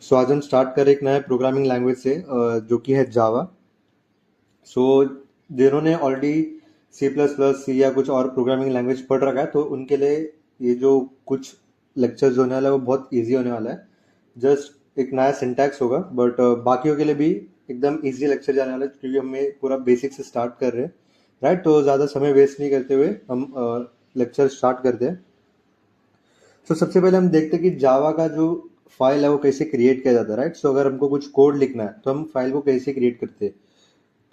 सो आज हम स्टार्ट करें एक नए प्रोग्रामिंग लैंग्वेज से जो कि है जावा। सो जिन्होंने ऑलरेडी सी प्लस प्लस सी या कुछ और प्रोग्रामिंग लैंग्वेज पढ़ रखा है तो उनके लिए ये जो कुछ लेक्चर्स होने वाला है वो बहुत इजी होने वाला है। जस्ट एक नया सिंटैक्स होगा बट बाकियों के लिए भी एकदम इजी लेक्चर जाने वाला है क्योंकि हमें पूरा बेसिक से स्टार्ट कर रहे हैं। राइट, तो ज़्यादा समय वेस्ट नहीं करते हुए हम लेक्चर स्टार्ट करते हैं। तो सबसे पहले हम देखते हैं कि जावा का जो फाइल है वो कैसे क्रिएट किया जाता है। राइट, सो अगर हमको कुछ कोड लिखना है तो हम फाइल को कैसे क्रिएट करते हैं।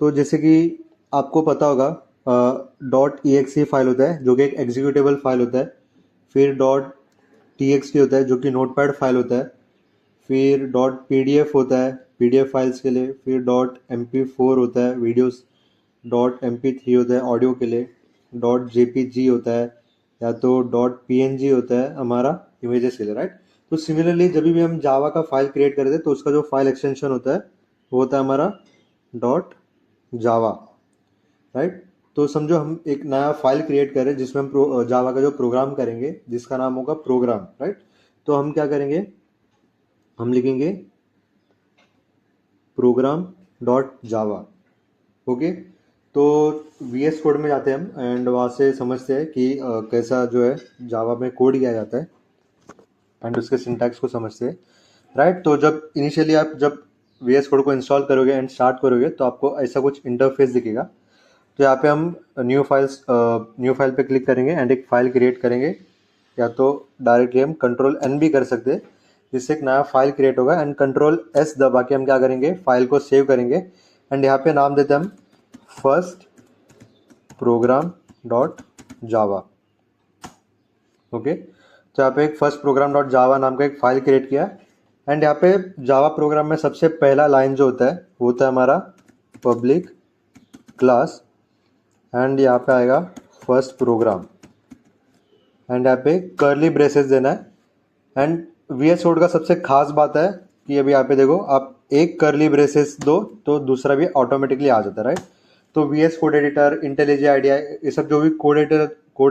तो जैसे कि आपको पता होगा डॉट ई एक्स फाइल होता है जो कि एक एग्जीक्यूटेबल फाइल होता है। फिर डॉट टी एक्स टी होता है जो कि नोटपैड फाइल होता है। फिर डॉट पी डी एफ होता है पी डी एफ फाइल्स के लिए। फिर डॉट एम पी फोर होता है videos. Dot M P three होता है ऑडियो के लिए। डॉट जे पी जी होता है या तो डॉट पी एन जी होता है हमारा इमेजेस के लिए। राइट, तो सिमिलरली जब भी हम जावा का फाइल क्रिएट करते हैं तो उसका जो फाइल एक्सटेंशन होता है वो होता है हमारा डॉट जावा। राइट, तो समझो हम एक नया फाइल क्रिएट कर रहे हैं जिसमें हम जावा का जो प्रोग्राम करेंगे जिसका नाम होगा प्रोग्राम। राइट, तो हम क्या करेंगे, हम लिखेंगे प्रोग्राम डॉट जावा। ओके, तो वी एस कोड में जाते हैं हम एंड वहाँ से समझते हैं कि कैसा जो है जावा में कोड किया जाता है एंड उसके सिंटैक्स को समझते हैं। राइट, तो जब इनिशियली आप जब वी एस कोड को इंस्टॉल करोगे एंड स्टार्ट करोगे तो आपको ऐसा कुछ इंटरफेस दिखेगा। तो यहाँ पे हम न्यू फाइल पे क्लिक करेंगे एंड एक फाइल क्रिएट करेंगे या तो डायरेक्टली हम कंट्रोल एन भी कर सकते हैं जिससे एक नया फाइल क्रिएट होगा एंड कंट्रोल एस दबा के हम क्या करेंगे फाइल को सेव करेंगे एंड यहाँ पे नाम देते हैं हम first program dot Java. Okay, तो यहाँ पे एक फर्स्ट प्रोग्राम डॉट जावा नाम का एक फाइल क्रिएट किया एंड यहाँ पे जावा प्रोग्राम में सबसे पहला लाइन जो होता है वो होता है हमारा पब्लिक क्लास एंड यहाँ पे आएगा फर्स्ट प्रोग्राम एंड यहाँ पे कर्ली ब्रेसेस देना है। एंड वी एस कोड का सबसे खास बात है कि अभी यहाँ पे देखो आप एक कर्ली ब्रेसेस दो तो दूसरा भी ऑटोमेटिकली आ जाता है। राइट, तो V S code editor IntelliJ idea ये सब जो भी कोड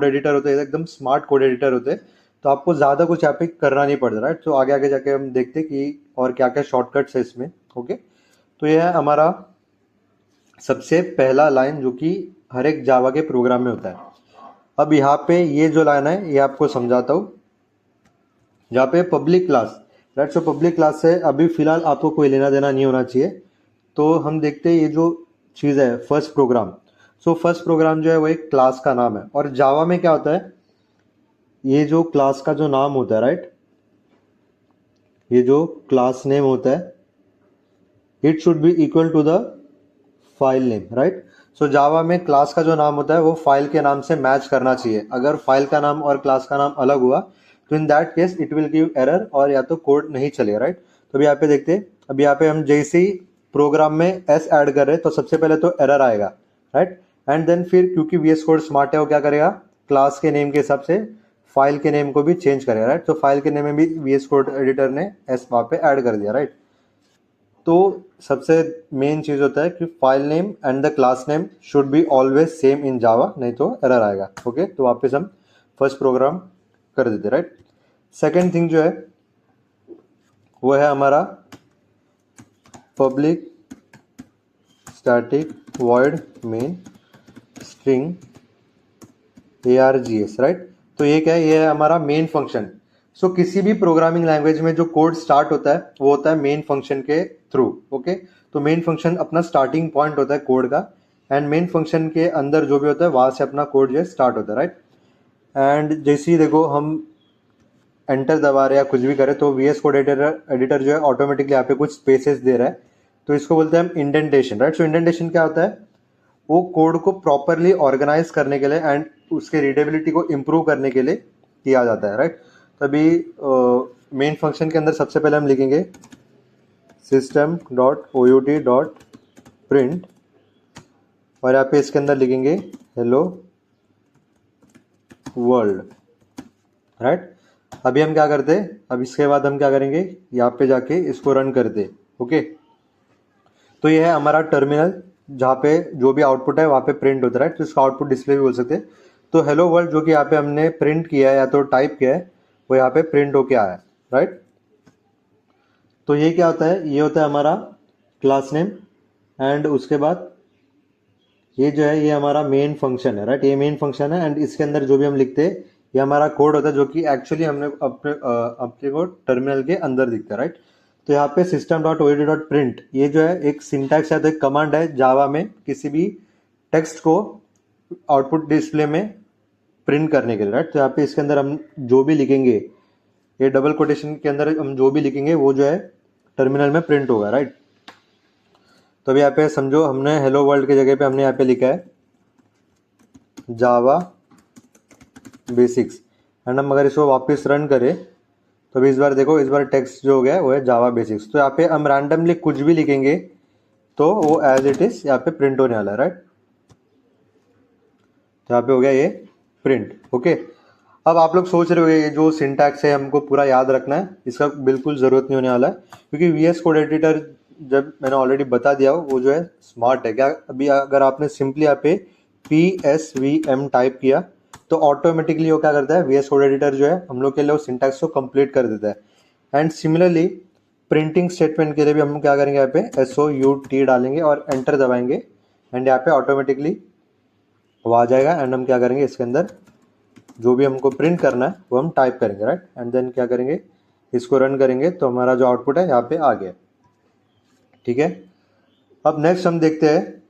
एडिटर होते हैं एकदम स्मार्ट कोड एडिटर होते हैं तो आपको ज़्यादा कुछ यहाँ पे करना नहीं पड़ता। राइट, तो आगे आगे जाके हम देखते हैं कि और क्या क्या शॉर्टकट्स है इसमें। ओके, तो यह है हमारा सबसे पहला लाइन जो कि हर एक जावा के प्रोग्राम में होता है। अब यहाँ पे ये जो लाइन है ये आपको समझाता हूँ जहाँ पे public class. Right, so public class से अभी फिलहाल आपको कोई लेना देना नहीं होना चाहिए। तो हम देखते हैं ये जो चीज़ है first program. So first program जो है वो एक क्लास का नाम है और जावा में क्या होता है ये जो क्लास का जो नाम होता है। राइट, ये जो क्लास नेम होता है it should be equal to the file name. Right, so Java में क्लास का जो नाम होता है वो फाइल के नाम से मैच करना चाहिए। अगर फाइल का नाम और क्लास का नाम अलग हुआ तो in that case it will give error और या तो कोड नहीं चलेगा। राइट, तो अभी यहाँ पे देखते हैं, अभी यहाँ पे हम जैसे ही प्रोग्राम में एस ऐड कर रहे हैं तो सबसे पहले तो एरर आएगा। राइट, एंड देन फिर क्योंकि वी एस कोड स्मार्ट है वो क्या करेगा क्लास के नेम के हिसाब से फाइल के नेम को भी चेंज करेगा। राइट, तो फाइल के नेम में भी वी एस कोड एडिटर ने एस वहाँ पे ऐड कर दिया। राइट, तो सबसे मेन चीज होता है कि file name and the class name should be always same in Java नहीं तो एरर आएगा। ओके, तो वापस हम फर्स्ट प्रोग्राम कर देते। राइट, सेकेंड थिंग जो है वो है हमारा public static void main string args। Right, तो ये क्या है ये है हमारा मेन फंक्शन। सो किसी भी प्रोग्रामिंग लैंग्वेज में जो कोड स्टार्ट होता है वो होता है मेन फंक्शन के थ्रू। ओके, तो मेन फंक्शन अपना स्टार्टिंग पॉइंट होता है कोड का एंड मेन फंक्शन के अंदर जो भी होता है वहां से अपना कोड जो है स्टार्ट होता है। राइट, एंड जैसे ही देखो हम एंटर दबा रहे हैं या कुछ भी करें तो वी एस कोड एडिटर जो है ऑटोमेटिकली यहाँ पे कुछ स्पेसेस दे रहा है तो इसको बोलते हैं हम इंडेंटेशन। राइट, सो इंडेंटेशन क्या होता है वो कोड को प्रॉपरली ऑर्गेनाइज करने के लिए एंड उसके रीडेबिलिटी को इम्प्रूव करने के लिए किया जाता है। राइट, तभी मेन फंक्शन के अंदर सबसे पहले हम लिखेंगे system dot O U T dot print और यहाँ पे इसके अंदर लिखेंगे हेलो वर्ल्ड। राइट, अभी हम क्या करते हैं अब इसके बाद हम क्या करेंगे यहाँ पे जाके इसको रन करते। ओके, तो ये है हमारा टर्मिनल जहाँ पे जो भी आउटपुट है वहाँ पे प्रिंट होता है। राइट, तो इसका आउटपुट डिस्प्ले भी बोल सकते हैं। तो हेलो वर्ल्ड जो कि यहाँ पे हमने प्रिंट किया है या तो टाइप किया है वो यहाँ पे प्रिंट होके आया है। राइट, तो ये क्या होता है, ये होता है हमारा क्लास नेम, एंड उसके बाद ये जो है ये हमारा मेन फंक्शन है, राइट। ये मेन फंक्शन है एंड इसके अंदर जो भी हम लिखते हैं ये हमारा कोड होता है, जो कि एक्चुअली हमने अपने को टर्मिनल के अंदर दिखता है, राइट। तो यहाँ पे system.out.print ये जो है एक सिंटैक्स है, तो एक कमांड है जावा में किसी भी टेक्स्ट को आउटपुट डिस्प्ले में प्रिंट करने के लिए, राइट। तो यहाँ पे इसके अंदर हम जो भी लिखेंगे, ये डबल कोटेशन के अंदर हम जो भी लिखेंगे वो जो है टर्मिनल में प्रिंट होगा, राइट। तो अभी यहाँ पे समझो हमने हेलो वर्ल्ड की जगह पे हमने यहाँ पे लिखा है जावा बेसिक्स, एंड हम अगर इसको वापस रन करें तो अभी इस बार देखो, इस बार टेक्स्ट जो हो गया है वो है जावा बेसिक्स। तो यहाँ पे हम रैंडमली कुछ भी लिखेंगे तो वो एज इट इज यहाँ पे प्रिंट होने वाला है, राइट। तो यहाँ पे हो गया ये प्रिंट, ओके। अब आप लोग सोच रहे हो ये जो सिंटैक्स है हमको पूरा याद रखना है, इसका बिल्कुल ज़रूरत नहीं होने वाला है, क्योंकि VS कोड एडिटर जब मैंने ऑलरेडी बता दिया वो जो है स्मार्ट है। क्या अभी अगर आपने सिंपली यहाँ पे PSVM टाइप किया तो ऑटोमेटिकली वो क्या करता है, VS कोड एडिटर जो है हम लोग के लिए वो सिंटैक्स को कंप्लीट कर देता है। एंड सिमिलरली प्रिंटिंग स्टेटमेंट के लिए भी हम क्या करेंगे, यहाँ पे SOUT डालेंगे और एंटर दबाएंगे, एंड यहाँ पे ऑटोमेटिकली वो आ जाएगा। एंड हम क्या करेंगे, इसके अंदर जो भी हमको प्रिंट करना है वो हम टाइप करेंगे, राइट। एंड देन क्या करेंगे, इसको रन करेंगे तो हमारा जो आउटपुट है यहाँ पे आ गया, ठीक है। अब नेक्स्ट हम देखते हैं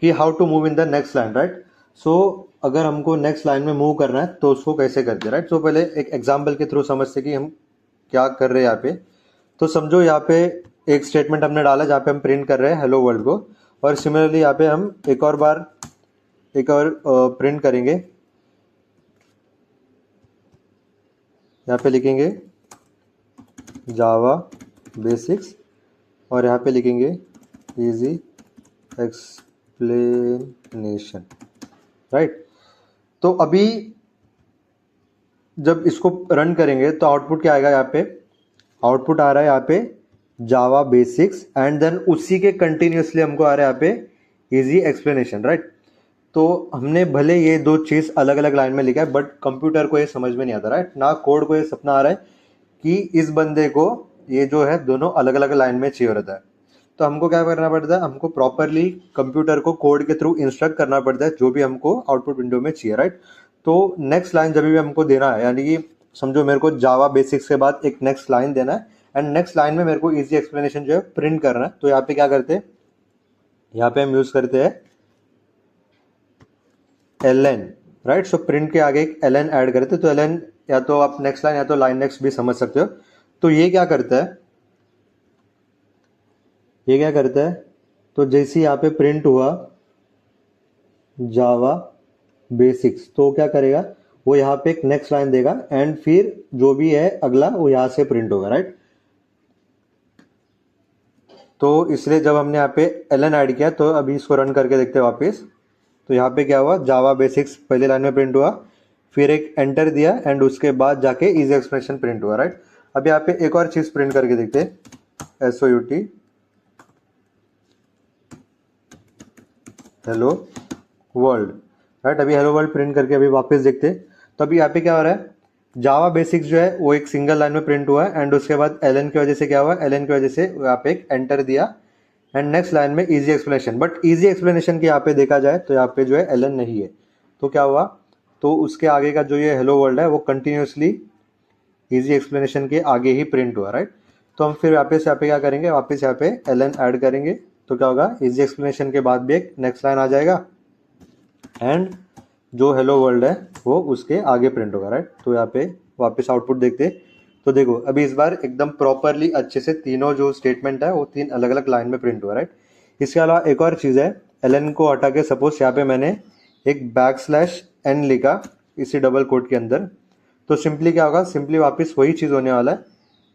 कि how to move in the next line, right. So अगर हमको नेक्स्ट लाइन में मूव करना है तो उसको कैसे करते हैं, राइट। सो पहले एक एग्जाम्पल के थ्रू समझते कि हम क्या कर रहे हैं यहाँ पे। तो समझो यहाँ पे एक स्टेटमेंट हमने डाला जहाँ पे हम प्रिंट कर रहे हैं हेलो वर्ल्ड को, और सिमिलरली यहाँ पे हम एक और प्रिंट करेंगे। यहाँ पे लिखेंगे जावा बेसिक्स और यहाँ पे लिखेंगे इजी एक्सप्लेनेशन, राइट। तो अभी जब इसको रन करेंगे तो आउटपुट क्या आएगा, यहाँ पे आउटपुट आ रहा है यहाँ पे जावा बेसिक्स, एंड देन उसी के कंटिन्यूसली हमको आ रहा है यहाँ पे इजी एक्सप्लेनेशन, राइट। तो हमने भले ये दो चीज़ अलग अलग लाइन में लिखा है, बट कंप्यूटर को ये समझ में नहीं आता, राइट। ना कोड को ये सपना आ रहा है कि इस बंदे को ये जो है दोनों अलग अलग लाइन में चाहिए रहता है। तो हमको क्या करना पड़ता है, हमको प्रॉपरली कंप्यूटर को कोड के थ्रू इंस्ट्रक्ट करना पड़ता है जो भी हमको आउटपुट विंडो में चाहिए, राइट। तो नेक्स्ट लाइन जब भी हमको देना है, यानी कि समझो मेरे को जावा बेसिक्स के बाद एक नेक्स्ट लाइन देना है, एंड नेक्स्ट लाइन में मेरे को इजी एक्सप्लेनेशन जो है प्रिंट करना है, तो यहाँ पे क्या करते हैं, यहाँ पे हम यूज करते हैं ln, राइट। सो प्रिंट के आगे एक ln ऐड करते हैं, तो ln या तो आप नेक्स्ट लाइन या तो लाइन नेक्स्ट भी समझ सकते हो। तो ये क्या करता है, ये क्या करता है, तो जैसे यहाँ पे प्रिंट हुआ जावा बेसिक्स, तो क्या करेगा, वो यहाँ पे एक नेक्स्ट लाइन देगा, एंड फिर जो भी है अगला वो यहाँ से प्रिंट होगा, राइट। तो इसलिए जब हमने यहाँ पे ln ऐड किया, तो अभी इसको रन करके देखते हैं वापस। तो यहाँ पे क्या हुआ, जावा बेसिक्स पहले लाइन में प्रिंट हुआ, फिर एक एंटर दिया, एंड उसके बाद जाके इजी एक्सप्रेशन प्रिंट हुआ, राइट। अब यहाँ पे एक और चीज प्रिंट करके देखते हैं, SOUT हेलो वर्ल्ड, राइट। अभी हेलो वर्ल्ड प्रिंट करके अभी वापस देखते हैं। तो अभी यहाँ पे क्या हो रहा है, जावा बेसिक्स जो है वो एक सिंगल लाइन में प्रिंट हुआ है, एंड उसके बाद ln की वजह से क्या हुआ, ln की वजह से यहाँ पे एक एंटर दिया, एंड नेक्स्ट लाइन में easy explanation. But easy explanation की यहाँ पे देखा जाए तो यहाँ पे जो है ln नहीं है, तो क्या हुआ, तो उसके आगे का जो ये हेलो वर्ल्ड है वो कंटिन्यूसली इजी एक्सप्लेनेशन के आगे ही प्रिंट हुआ, राइट। तो हम फिर वापस यहाँ पे क्या करेंगे, वापस यहाँ पे ln ऐड करेंगे, तो क्या होगा, इजी एक्सप्लेनेशन के बाद भी एक नेक्स्ट लाइन आ जाएगा, एंड जो हेलो वर्ल्ड है वो उसके आगे प्रिंट होगा, राइट। तो यहाँ पे वापस आउटपुट देखते, तो देखो अभी इस बार एकदम प्रॉपरली अच्छे से तीनों जो स्टेटमेंट है वो तीन अलग अलग लाइन में प्रिंट हुआ, राइट। इसके अलावा एक और चीज़ है, ln को हटा के सपोज यहाँ पे मैंने एक \n लिखा इसी डबल कोट के अंदर, तो सिंपली क्या होगा, सिंपली वापस वही चीज़ होने वाला है।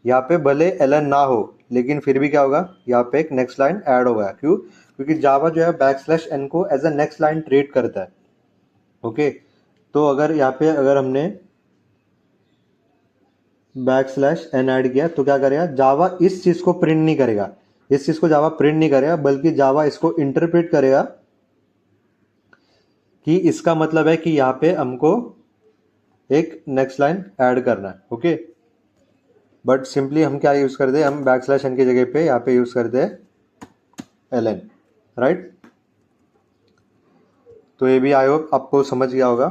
यहाँ पे भले ln ना हो लेकिन फिर भी क्या होगा, यहाँ पे एक नेक्स्ट लाइन ऐड होगा। क्यों, क्योंकि जावा जो है \n को as a next line treat करता है, ओके। तो अगर यहाँ पे अगर हमने \n ऐड किया तो क्या करेगा, जावा इस चीज को प्रिंट नहीं करेगा, इस चीज को जावा प्रिंट नहीं करेगा, बल्कि जावा इसको इंटरप्रेट करेगा कि इसका मतलब है कि यहाँ पे हमको एक नेक्स्ट लाइन ऐड करना है, ओके। बट सिंपली हम क्या यूज़ करते हैं, हम बैकस्लैश n की जगह पे यहाँ पे यूज़ करते हैं ln, राइट। तो ये भी आई होप आपको समझ गया होगा।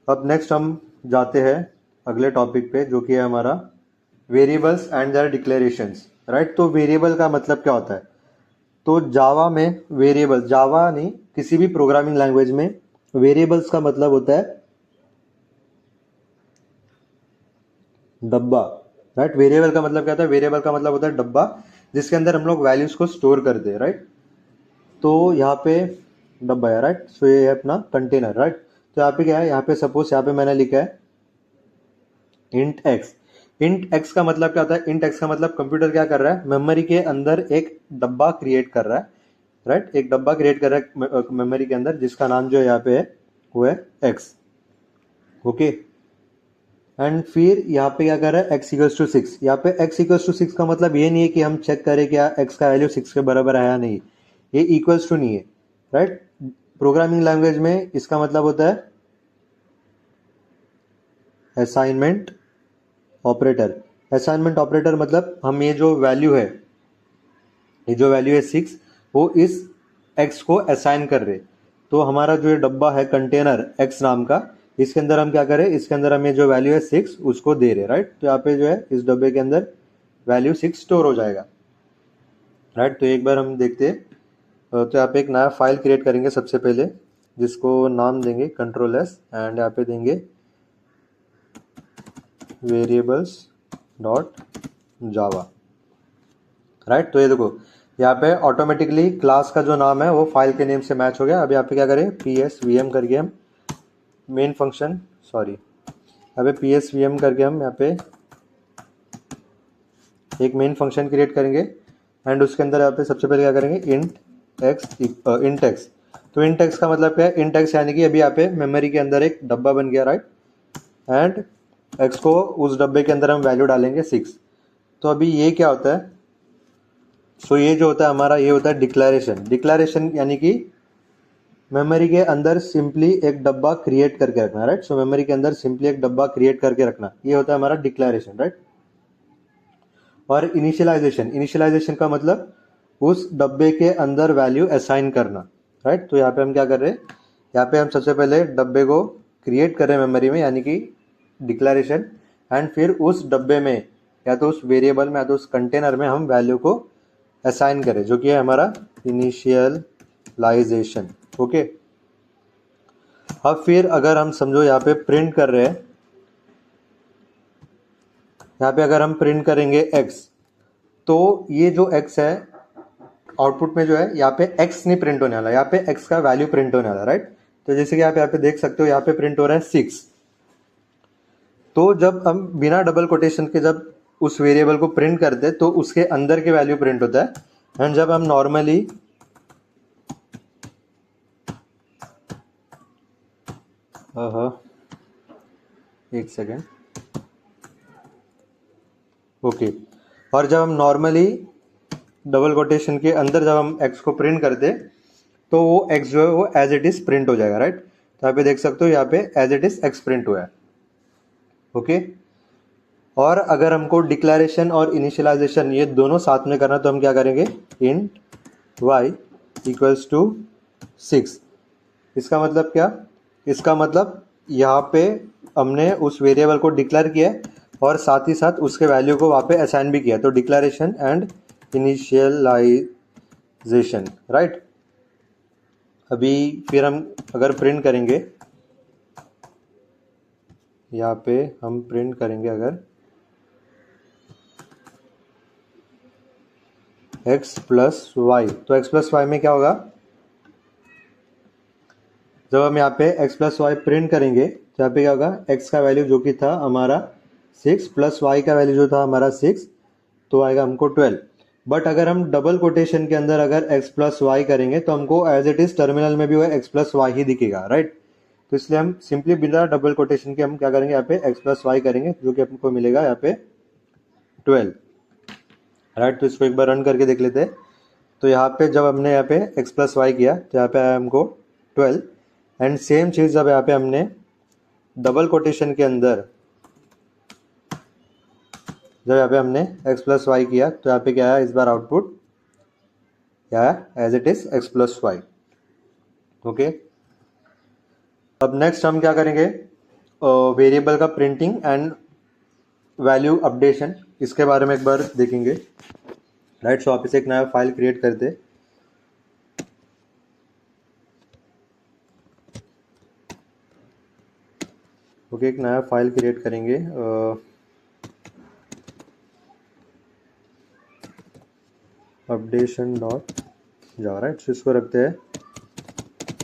अब नेक्स्ट हम जाते हैं अगले टॉपिक पे, जो कि है हमारा variables and their declarations, right. तो वेरिएबल का मतलब क्या होता है? तो जावा में वेरिएबल, जावा नहीं किसी भी प्रोग्रामिंग लैंग्वेज में वेरिएबल्स का मतलब होता है डब्बा, राइट। वेरिएबल का मतलब क्या होता है? वेरिएबल का मतलब होता है डब्बा जिसके अंदर हम लोग वैल्यूज को स्टोर करते हैं, राइट। तो यहाँ पे डब्बा है, राइट। सो ये है अपना कंटेनर, राइट। तो यहाँ पे क्या है, यहाँ पे सपोज यहाँ पे मैंने लिखा है इंट एक्स। इंट एक्स का मतलब क्या होता है? इंट एक्स का मतलब कंप्यूटर क्या कर रहा है, मेमोरी के अंदर एक डब्बा क्रिएट कर रहा है, राइट। एक डब्बा क्रिएट कर रहा है मेमोरी के अंदर, जिसका नाम जो है यहाँ पे है वो है एक्स, ओके। एंड फिर यहाँ पे क्या कर रहा है, एक्स इक्वल्स टू 6। यहाँ पे एक्स इक्वल्स टू 6 का मतलब ये नहीं है कि हम चेक करें क्या एक्स का वैल्यू 6 के बराबर है या नहीं, ये इक्वल्स टू नहीं है, राइट। प्रोग्रामिंग लैंग्वेज में इसका मतलब होता है असाइनमेंट ऑपरेटर। असाइनमेंट ऑपरेटर मतलब हम ये जो वैल्यू है, ये जो वैल्यू है 6, वो इस x को असाइन कर रहे। तो हमारा जो ये डब्बा है कंटेनर x नाम का, इसके अंदर हम क्या करें, इसके अंदर हम ये जो वैल्यू है 6 उसको दे रहे, राइट। तो यहाँ पे जो है इस डब्बे के अंदर वैल्यू 6 स्टोर हो जाएगा, राइट। तो एक बार हम देखते हैं। तो यहाँ पे एक नया फाइल क्रिएट करेंगे सबसे पहले, जिसको नाम देंगे कंट्रोल एस, एंड यहाँ पे देंगे वेरिएबल्स डॉट जावा, राइट। तो ये देखो यहाँ पे ऑटोमेटिकली क्लास का जो नाम है वो फाइल के नेम से मैच हो गया। अब यहाँ पे क्या करें, psvm करके हम मेन फंक्शन, सॉरी यहाँ पे psvm करके हम यहाँ पे एक मेन फंक्शन क्रिएट करेंगे, एंड उसके अंदर यहाँ पे सबसे पहले क्या करेंगे, इंट एक्स। तो इंट एक्स का मतलब क्या है, इंट एक्स यानी कि अभी यहाँ पे मेमोरी के अंदर एक डब्बा बन गया, राइट। एंड एक्स को उस डब्बे के अंदर हम वैल्यू डालेंगे 6। तो अभी ये क्या होता है, सो ये जो होता है हमारा, ये होता है डिक्लेरेशन। डिक्लेरेशन यानी कि मेमोरी के अंदर सिंपली एक डब्बा क्रिएट करके रखना, राइट। सो मेमोरी के अंदर सिंपली एक डब्बा क्रिएट करके रखना, ये होता है हमारा डिक्लेरेशन, राइट। और इनिशियलाइजेशन, इनिशियलाइजेशन का मतलब उस डब्बे के अंदर वैल्यू असाइन करना, राइट। तो यहाँ पे हम क्या कर रहे हैं, यहाँ पे हम सबसे पहले डब्बे को क्रिएट कर रहे हैं मेमोरी में, यानी कि डिक्लेरेशन, एंड फिर उस डब्बे में या तो उस वेरिएबल में या तो उस कंटेनर में हम वैल्यू को असाइन करें, जो कि है हमारा इनिशियलाइजेशन, ओके। अब फिर अगर हम समझो यहाँ पे प्रिंट कर रहे हैं, यहाँ पे अगर हम प्रिंट करेंगे x, तो ये जो x है आउटपुट में जो है, यहाँ पे x नहीं प्रिंट होने वाला, यहाँ पे x का वैल्यू प्रिंट होने वाला, राइट। तो जैसे कि आप यहाँ पे देख सकते हो, यहाँ पे प्रिंट हो रहा है 6। तो जब हम बिना डबल कोटेशन के जब उस वेरिएबल को प्रिंट करते हैं तो उसके अंदर के वैल्यू प्रिंट होता है, एंड जब हम नॉर्मली एक सेकेंड, ओके। और जब हम नॉर्मली डबल कोटेशन के अंदर जब हम x को प्रिंट करते तो वो x जो है वो एज इट इज प्रिंट हो जाएगा, राइट। तो यहाँ पे देख सकते हो, यहाँ पे as it is x print हुआ है, ओके। और अगर हमको डिक्लेरेशन और इनिशियलाइजेशन ये दोनों साथ में करना, तो हम क्या करेंगे, इंट y इक्वल्स टू 6। इसका मतलब क्या, इसका मतलब यहाँ पे हमने उस वेरिएबल को डिक्लेयर किया है और साथ ही साथ उसके वैल्यू को वहाँ पे असाइन भी किया, तो डिक्लेरेशन एंड इनिशियलाइजेशन, राइट। अभी फिर हम अगर प्रिंट करेंगे, यहाँ पे हम प्रिंट करेंगे अगर x प्लस वाई, तो x प्लस वाई में क्या होगा, जब हम यहाँ पे x प्लस वाई प्रिंट करेंगे तो यहाँ पे क्या होगा, x का वैल्यू जो कि था हमारा 6 प्लस y का वैल्यू जो था हमारा 6, तो आएगा हमको 12। बट अगर हम डबल कोटेशन के अंदर अगर x प्लस वाई करेंगे तो हमको एज इट इज टर्मिनल में भी वो x प्लस वाई ही दिखेगा, राइट। तो इसलिए हम सिंपली बिना डबल कोटेशन के हम क्या करेंगे, यहाँ पे x प्लस वाई करेंगे, जो कि हमको मिलेगा यहाँ पे 12, राइट। तो इसको एक बार रन करके देख लेते हैं। तो यहाँ पे जब हमने यहाँ पे x प्लस वाई किया तो यहाँ पे आया हमको 12, एंड सेम चीज़ जब यहाँ पे हमने डबल कोटेशन के अंदर जब यहाँ पे हमने x प्लस वाई किया तो यहाँ पे क्या आया, इस बार आउटपुट क्या आया, as it is x plus Y. Okay, अब नेक्स्ट हम क्या करेंगे, वेरिएबल का प्रिंटिंग एंड वैल्यू अपडेशन, इसके बारे में एक बार देखेंगे। राइट, सो आप इसे एक नया फाइल क्रिएट करते। ओके, एक नया फाइल क्रिएट करेंगे, अपडेशन डॉट जावा। राइट, सो इसको रखते हैं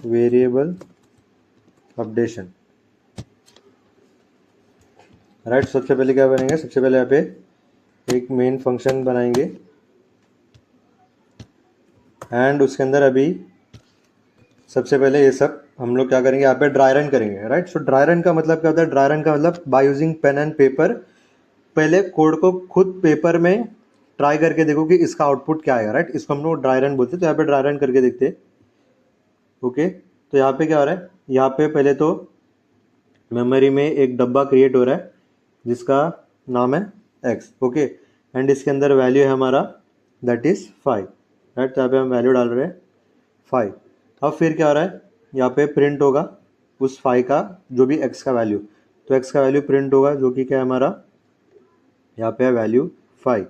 वेरिएबल अपडेशन। राइट, सबसे पहले क्या बनेंगे, सबसे पहले यहाँ पे एक मेन फंक्शन बनाएंगे एंड उसके अंदर अभी सबसे पहले ये सब हम लोग क्या करेंगे, यहाँ पे ड्राई रन करेंगे। राइट, सो ड्राई रन का मतलब क्या होता है, ड्राई रन का मतलब by using pen and paper, पहले कोड को खुद पेपर में ट्राई करके देखो कि इसका आउटपुट क्या आएगा। राइट, इसको हम लोग ड्राई रन बोलते हैं। तो यहाँ पे ड्राई रन करके देखते हैं। ओके, तो यहाँ पे क्या हो रहा है, यहाँ पे पहले तो मेमोरी में एक डब्बा क्रिएट हो रहा है जिसका नाम है x। ओके, एंड इसके अंदर वैल्यू है हमारा दैट इज 5। राइट, तो यहाँ पे हम वैल्यू डाल रहे हैं 5। अब फिर क्या हो रहा है, यहाँ पे प्रिंट होगा उस 5 का जो भी x का वैल्यू, तो x का वैल्यू प्रिंट होगा जो कि क्या है हमारा, यहाँ पे है वैल्यू 5।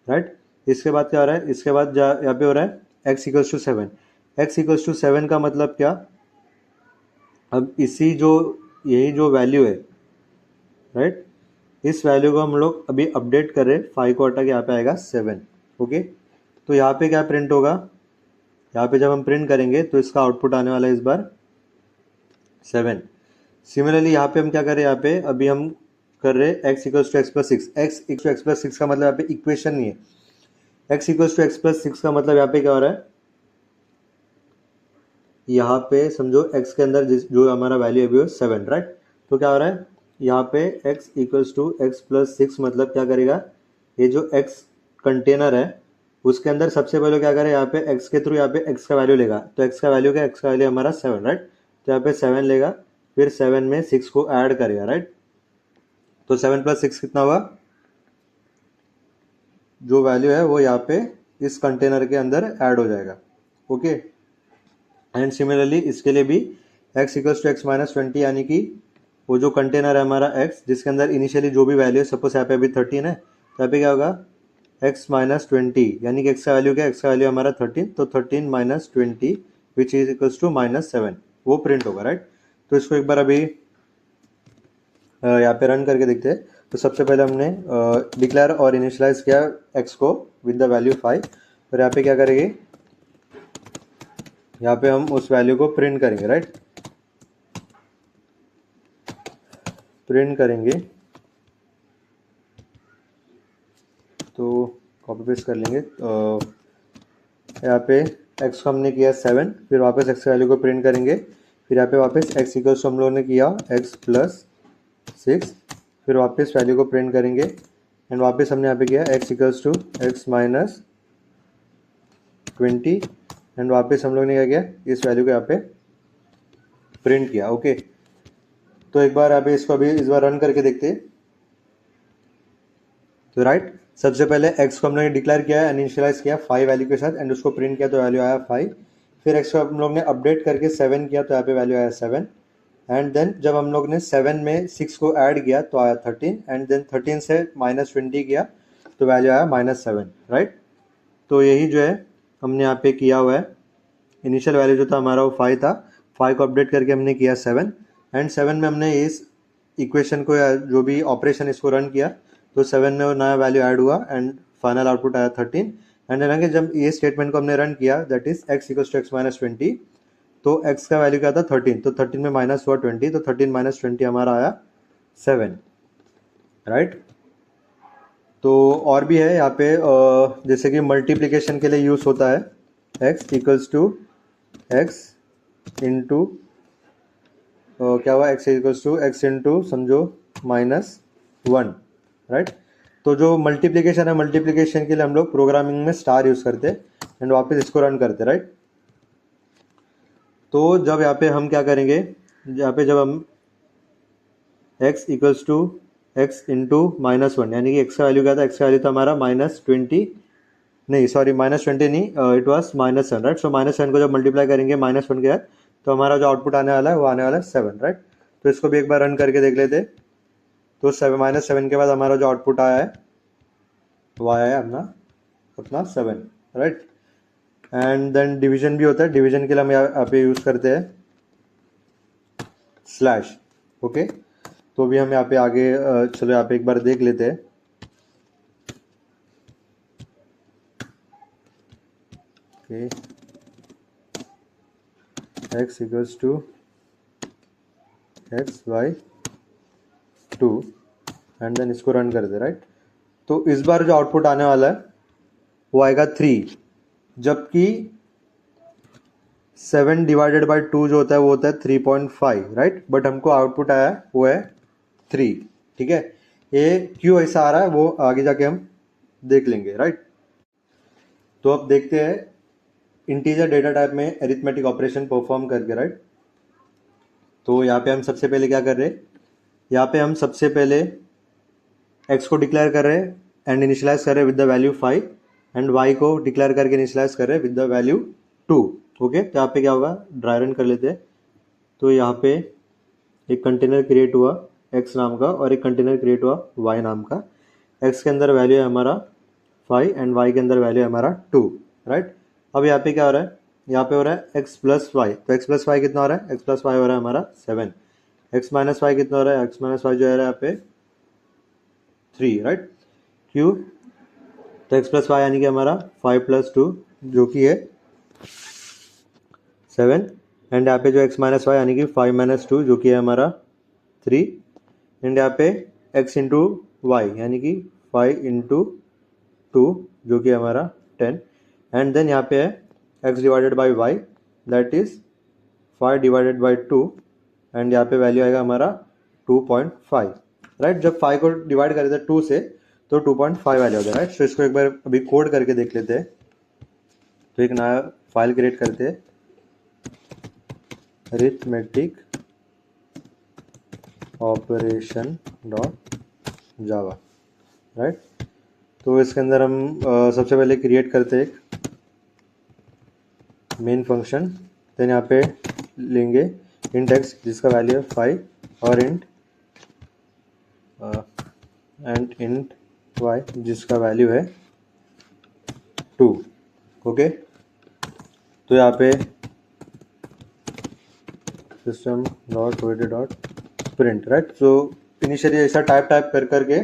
राइट, इसके बाद क्या हो रहा है, इसके बाद यहाँ पे हो रहा है x equals to 7। x equals to 7 का मतलब क्या, अब इसी जो यही जो वैल्यू है, राइट, इस वैल्यू को हम लोग अभी अपडेट कर रहे हैं, 5 को हटा के यहाँ पे आएगा 7। ओके, तो यहाँ पे क्या प्रिंट होगा, यहाँ पे जब हम प्रिंट करेंगे तो इसका आउटपुट आने वाला है इस बार 7। सिमिलरली यहाँ पे हम क्या कर रहे हैं, यहाँ पे अभी हम कर रहे हैं x equals to X plus six. X equal to X plus six का मतलब यहाँ पे इक्वेशन नहीं है। x equals to X plus six का मतलब यहाँ पे क्या हो रहा है, यहाँ पे समझो x के अंदर जो हमारा वैल्यू है वो 7। राइट, तो क्या हो रहा है, यहाँ पे x equals to X plus six मतलब क्या करेगा, ये जो x कंटेनर है उसके अंदर सबसे पहले क्या करें, यहाँ पे x के थ्रू यहाँ पे x का वैल्यू लेगा। तो x का वैल्यू क्या, x का वैल्यू हमारा 7। राइट, तो यहाँ पे 7 लेगा, फिर 7 में 6 को ऐड करेगा। राइट, तो 7 प्लस 6 कितना हुआ, जो वैल्यू है वो यहाँ पे इस कंटेनर के अंदर ऐड हो जाएगा। ओके, एंड सिमिलरली इसके लिए भी x equals to X minus 20, यानी कि वो जो कंटेनर है हमारा x जिसके अंदर इनिशियली जो भी वैल्यू है, सपोज यहाँ पे अभी 13 है, तो यहाँ पे क्या होगा x माइनस 20, यानी कि x का वैल्यू क्या है, x का वैल्यू हमारा 13, तो 13 minus 20 which is equals to minus 7, वो प्रिंट होगा। राइट, तो इसको एक बार अभी यहाँ पे रन करके देखते हैं। तो सबसे पहले हमने डिक्लेयर और इनिशियलाइज किया x को विद द वैल्यू 5, और यहाँ पे क्या करेंगे, यहाँ पे हम उस वैल्यू को प्रिंट करेंगे। राइट, प्रिंट करेंगे तो कॉपी पेस्ट कर लेंगे। यहाँ पे x को हमने किया 7, फिर वापस x वैल्यू को प्रिंट करेंगे, फिर यहाँ पे वापस x इक्वल्स हम लोगों ने किया x प्लस 6, फिर वापस वैल्यू को प्रिंट करेंगे, एंड वापस हमने यहाँ पे किया x equals to X minus 20, and वापस हम लोग ने क्या किया, इस वैल्यू को यहाँ पे प्रिंट किया। ओके, तो एक बार यहाँ पे इसको अभी इस बार रन करके देखते हैं। तो राइट, सबसे पहले x को हमने डिक्लेयर किया है, इनिशियलाइज किया 5 वैल्यू के साथ, एंड उसको प्रिंट किया तो वैल्यू आया 5। फिर x को हम लोग ने अपडेट करके 7 किया तो यहाँ पे वैल्यू आया 7, एंड देन जब हम लोग ने 7 में 6 को ऐड किया तो आया 13, एंड देन 13 से माइनस 20 किया तो वैल्यू आया माइनस 7। राइट, तो यही जो है हमने यहाँ पे किया हुआ है। इनिशियल वैल्यू जो था हमारा वो 5 था, 5 को अपडेट करके हमने किया 7, एंड 7 में हमने इस इक्वेशन को या जो भी ऑपरेशन इसको रन किया तो 7 में वो नया वैल्यू ऐड हुआ एंड फाइनल आउटपुट आया 13। एंड देन जब ये स्टेटमेंट को हमने रन किया that is x equals to X minus 20, तो x का वैल्यू क्या था 13, तो 13 में माइनस हुआ 20, तो 13 माइनस 20 हमारा आया 7। राइट, तो और भी है यहाँ पे जैसे कि मल्टीप्लिकेशन के लिए यूज होता है x equals to X into क्या हुआ, x equals to X into समझो माइनस 1। राइट, तो जो मल्टीप्लिकेशन है, मल्टीप्लिकेशन के लिए हम लोग प्रोग्रामिंग में स्टार यूज करते हैं एंड वापस इसको रन करते। राइट, तो जब यहाँ पे हम क्या करेंगे, यहाँ पे जब हम x equals to X into -1, यानी कि एक्स का वैल्यू क्या था, एक्स का वैल्यू था हमारा -20, नहीं सॉरी -20 नहीं, इट वाज -7, राइट। सो -7 को जब मल्टीप्लाई करेंगे -1 के साथ, तो हमारा जो आउटपुट आने वाला है वो आने वाला है 7, राइट। तो इसको भी एक बार रन करके देख लेते। तो -7 के बाद हमारा जो आउटपुट आया है वो आया है अपना 7, राइट। एंड देन डिवीजन भी होता है, डिवीजन के लिए हम यहाँ पे यूज़ करते हैं स्लैश, ओके। तो भी हम यहाँ पे आगे चलो यहाँ पे एक बार देख लेते हैं। Okay, x equals to x/2 and then इसको रन कर दे, राइट। तो इस बार जो आउटपुट आने वाला है वो आएगा 3, जबकि 7 डिवाइडेड बाई 2 जो होता है वो होता है 3.5, राइट। बट हमको आउटपुट आया है वो है 3, ठीक है। ये क्यों ऐसा आ रहा है वो आगे जाके हम देख लेंगे, राइट। तो अब देखते हैं इंटीजर डेटा टाइप में अरिथमेटिक ऑपरेशन परफॉर्म करके, राइट। तो यहाँ पे हम सबसे पहले क्या कर रहे हैं, यहाँ पे हम सबसे पहले x को डिक्लेयर कर रहे हैं एंड इनिशियलाइज कर रहे हैं with the value 5, and y को डिक्लेयर करके इनिशियलाइज कर रहे हैं विद द वैल्यू 2, ओके। तो यहाँ पे क्या होगा, ड्राई रन कर लेते हैं। तो यहाँ पे एक कंटेनर क्रिएट हुआ x नाम का और एक कंटेनर क्रिएट हुआ y नाम का। x के अंदर वैल्यू है हमारा 5 एंड y के अंदर वैल्यू है हमारा 2, राइट। अब यहाँ पे क्या हो रहा है, यहाँ पे हो रहा है x प्लस वाई। तो x प्लस वाई कितना हो रहा है, x प्लस वाई हो रहा है हमारा 7। x माइनस वाई कितना हो रहा है, x माइनस वाई जो है यहाँ पे 3, राइट। क्यों, तो x प्लस वाई यानी कि हमारा 5 प्लस 2 जो कि है 7, एंड यहाँ पे जो x माइनस वाई यानी कि 5 माइनस 2 जो कि है हमारा 3, एंड यहाँ पे x इंटू वाई यानी कि 5 इंटू 2 जो कि हमारा 10, एंड देन यहाँ पे है x divided by Y that is 5 divided by 2, and यहाँ पे वैल्यू आएगा हमारा 2.5, राइट। जब 5 को डिवाइड कर देते हैं 2 से तो 2.5 वैल्यू होगा, राइट। तो इसको एक बार अभी कोड करके देख लेते हैं। तो एक नया फाइल क्रिएट करते हैं, अरिथमेटिक ऑपरेशन डॉट जावा, राइट। तो इसके अंदर हम सबसे पहले क्रिएट करते हैं एक मेन फंक्शन, देन यहाँ पे लेंगे इंट x जिसका वैल्यू है 5 और इंट एंड इंट y जिसका वैल्यू है 2, ओके। तो यहाँ पे सिस्टम डॉट वेट dot print, right. So initially ऐसा टाइप कर करके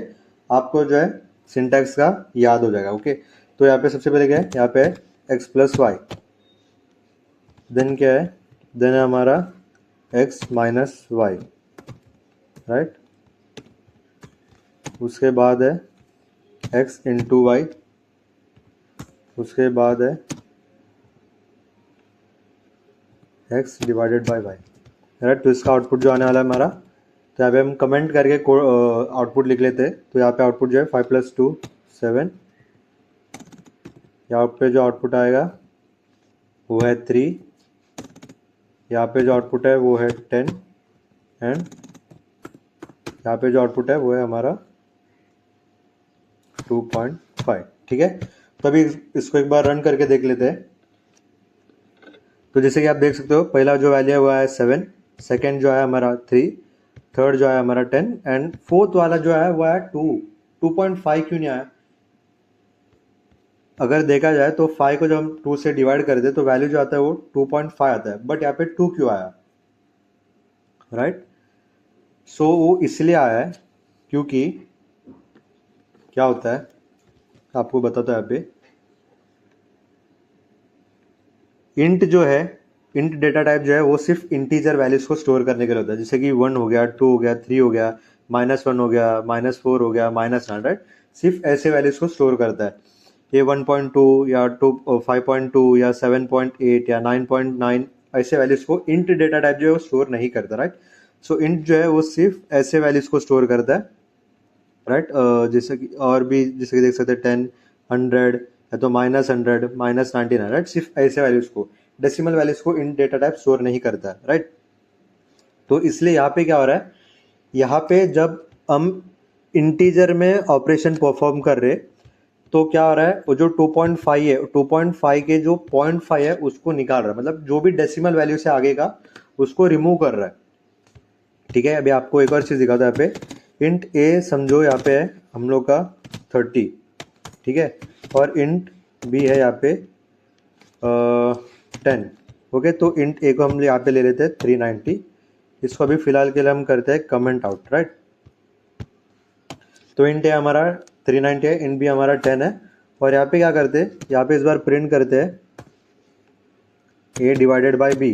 आपको जो है सिंटैक्स का याद हो जाएगा, ओके। तो यहाँ पे सबसे पहले क्या है, यहाँ पे x प्लस वाई, देन क्या है, देन है हमारा x माइनस वाई, राइट। उसके बाद है x इंटू वाई, उसके बाद है x divided by Y, right. तो इसका आउटपुट जो आने वाला है हमारा, तो यहाँ पे हम कमेंट करके आउटपुट लिख लेते हैं। तो यहाँ पे आउटपुट जो है 5 प्लस 2 7, यहाँ पे जो आउटपुट आएगा वो है 3, यहाँ पे जो आउटपुट है वो है 10, एंड यहाँ पे जो आउटपुट है वो है हमारा 2.5, ठीक है। तो अभी इसको एक बार रन करके देख लेते हैं। तो जैसे कि आप देख सकते हो, पहला जो वैल्यू है वो है 7, सेकेंड जो है हमारा 3, थर्ड जो है हमारा 10, एंड फोर्थ वाला जो है वो है 2.5 क्यों नहीं आया। अगर देखा जाए तो 5 को जब हम 2 से डिवाइड कर दे तो वैल्यू जो आता है वो 2.5 आता है, बट यहाँ पे 2 क्यों आया, राइट। सो वो इसलिए आया है क्योंकि क्या होता है आपको बताता है, यहाँ पे इंट जो है, इंट डेटा टाइप जो है वो सिर्फ इंटीजर वैल्यूज को स्टोर करने के लिए होता है, जैसे कि 1 हो गया, 2 हो गया, 3 हो गया, -1 हो गया, -4 हो गया, -9, राइट। सिर्फ ऐसे वैल्यूज को स्टोर करता है। ये 1.2 या 5.2 या 7.8 या 9.9 ऐसे वैल्यूज को इंट डेटा टाइप जो है वो स्टोर नहीं करता, राइट। सो इंट जो है वो सिर्फ ऐसे वैल्यूज को स्टोर करता है, राइट। जैसे कि और भी जैसे कि देख सकते हैं 10, 100 या तो -100, -99, राइट। सिर्फ ऐसे वैल्यूज को, डेसिमल वैल्यूज को इन डेटा टाइप स्टोर नहीं करता है, राइट। तो इसलिए यहाँ पे क्या हो रहा है, यहाँ पे जब हम इंटीजर में ऑपरेशन परफॉर्म कर रहे, तो क्या हो रहा है, वो जो 2.5 है, 2.5 के जो 0.5 है उसको निकाल रहा है, मतलब जो भी डेसिमल वैल्यू से आगे का उसको रिमूव कर रहा है। ठीक है, अभी आपको एक और चीज़ दिखाता है यहाँ पे। इंट ए समझो यहाँ पे है हम लोग का 30, ठीक है, और इंट बी है यहाँ पे 10। ओके, तो इंट ए को हम यहाँ पे ले लेते हैं 390। इसको अभी फिलहाल के लिए हम करते हैं कमेंट आउट, राइट। तो इंट ए हमारा 390 है, इंट बी हमारा 10 है, और यहाँ पे क्या करते हैं, यहाँ पे इस बार प्रिंट करते हैं ए डिवाइडेड बाय बी।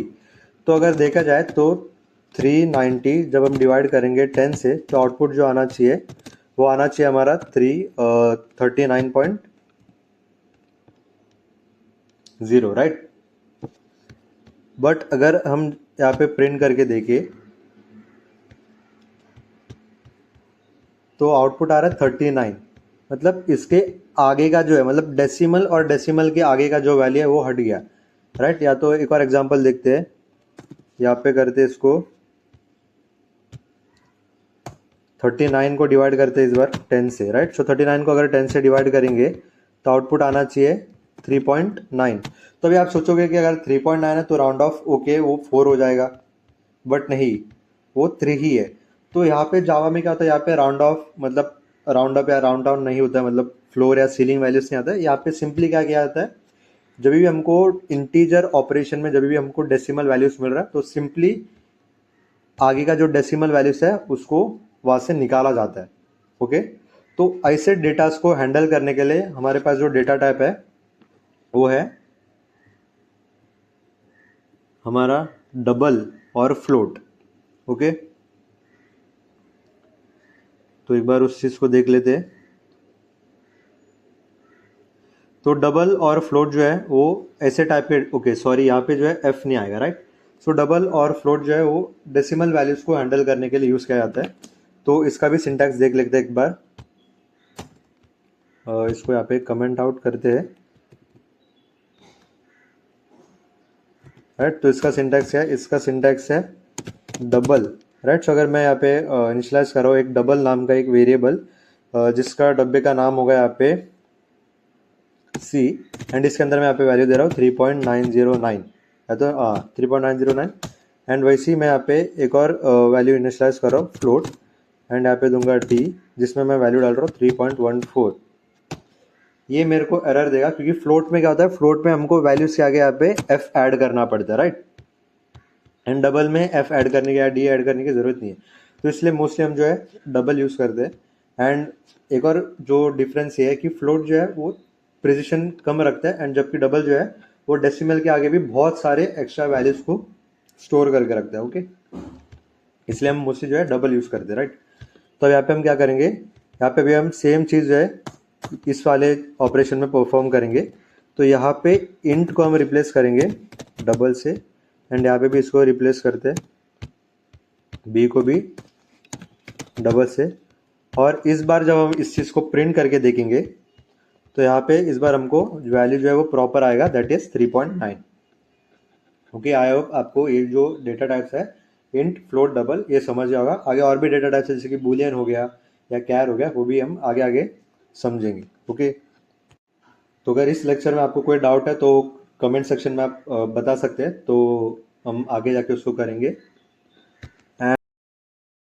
तो अगर देखा जाए तो 390 जब हम डिवाइड करेंगे 10 से, तो आउटपुट जो आना चाहिए वो आना चाहिए हमारा 39.0, राइट। बट अगर हम यहाँ पे प्रिंट करके देखें तो आउटपुट आ रहा है 39, मतलब इसके आगे का जो है, मतलब डेसिमल और डेसिमल के आगे का जो वैल्यू है वो हट गया, राइट। या तो एक और एग्जांपल देखते हैं, यहाँ पे करते हैं इसको 39 को डिवाइड करते हैं इस बार 10 से, राइट। सो 39 को अगर 10 से डिवाइड करेंगे तो आउटपुट आना चाहिए 3.9। तो अभी आप सोचोगे कि अगर 3.9 है तो राउंड ऑफ ओके वो 4 हो जाएगा, बट नहीं, वो 3 ही है। तो यहाँ पे जावा में क्या होता है, यहाँ पे राउंड ऑफ मतलब राउंड अप या राउंड डाउन नहीं होता है, मतलब फ्लोर या सीलिंग वैल्यूज नहीं आता है। यहाँ पे सिंपली क्या किया जाता है, जब भी हमको इंटीजर ऑपरेशन में जब भी हमको डेसिमल वैल्यूज मिल रहा है तो सिंपली आगे का जो डेसिमल वैल्यूज है उसको वहां से निकाला जाता है। ओके, तो ऐसे डेटास को हैंडल करने के लिए हमारे पास जो डेटा टाइप है वो है हमारा डबल और फ्लोट। ओके, तो एक बार उस चीज को देख लेते हैं। तो डबल और फ्लोट जो है वो ऐसे टाइप के, ओके सॉरी, यहाँ पे जो है एफ नहीं आएगा, राइट। सो डबल और फ्लोट जो है वो डेसिमल वैल्यूज को हैंडल करने के लिए यूज किया जाता है। तो इसका भी सिंटैक्स देख लेते हैं एक बार। इसको यहाँ पे कमेंट आउट करते हैं, राइट। तो इसका सिंटैक्स है, इसका सिंटैक्स है डबल, राइट। सो अगर मैं यहाँ पे इनिशियलाइज कर रहा हूँ एक डबल नाम का एक वेरिएबल, जिसका डब्बे का नाम होगा यहाँ पे सी, एंड इसके अंदर मैं यहाँ पे वैल्यू दे रहा हूँ 3.909, है तो 3.909। एंड वैसे ही मैं यहाँ पे एक और वैल्यू इनिशियलाइज कर रहा हूँ फ्लोट, एंड यहाँ पे दूंगा टी, जिसमें मैं वैल्यू डाल रहा हूँ 3.14। ये मेरे को एरर देगा क्योंकि फ्लोट में क्या होता है, फ्लोट में हमको वैल्यूज के आगे यहाँ पे एफ ऐड करना पड़ता है, राइट। एंड डबल में एफ ऐड करने की या डी ऐड करने की जरूरत नहीं है, तो इसलिए मोस्टली हम जो है डबल यूज करते हैं। एंड एक और जो डिफरेंस ये है कि फ्लोट जो है वो प्रिसिशन कम रखता है, एंड जबकि डबल जो है वो डेसिमल के आगे भी बहुत सारे एक्स्ट्रा वैल्यूज को स्टोर करके रखता है। ओके, इसलिए हम मोस्टली जो है डबल यूज करते हैं, राइट। तो यहाँ पे हम क्या करेंगे, यहाँ पे भी हम सेम चीज जो है इस वाले ऑपरेशन में परफॉर्म करेंगे। तो यहाँ पे इंट को हम रिप्लेस करेंगे डबल से, एंड यहाँ पे भी इसको रिप्लेस करते हैं, बी को भी डबल से। और इस बार जब हम इस चीज़ को प्रिंट करके देखेंगे तो यहाँ पे इस बार हमको वैल्यू जो है वो प्रॉपर आएगा, that is 3.9। Okay, I hope आपको ये जो डेटा टाइप्स है इंट फ्लोट डबल ये समझ गया होगा। आगे और भी डेटा टाइप्स है जैसे कि बूलियन हो गया या कैर हो गया, वो भी हम आगे आगे समझेंगे। ओके, तो अगर इस लेक्चर में आपको कोई डाउट है तो कमेंट सेक्शन में आप बता सकते हैं, तो हम आगे जाके उसको करेंगे।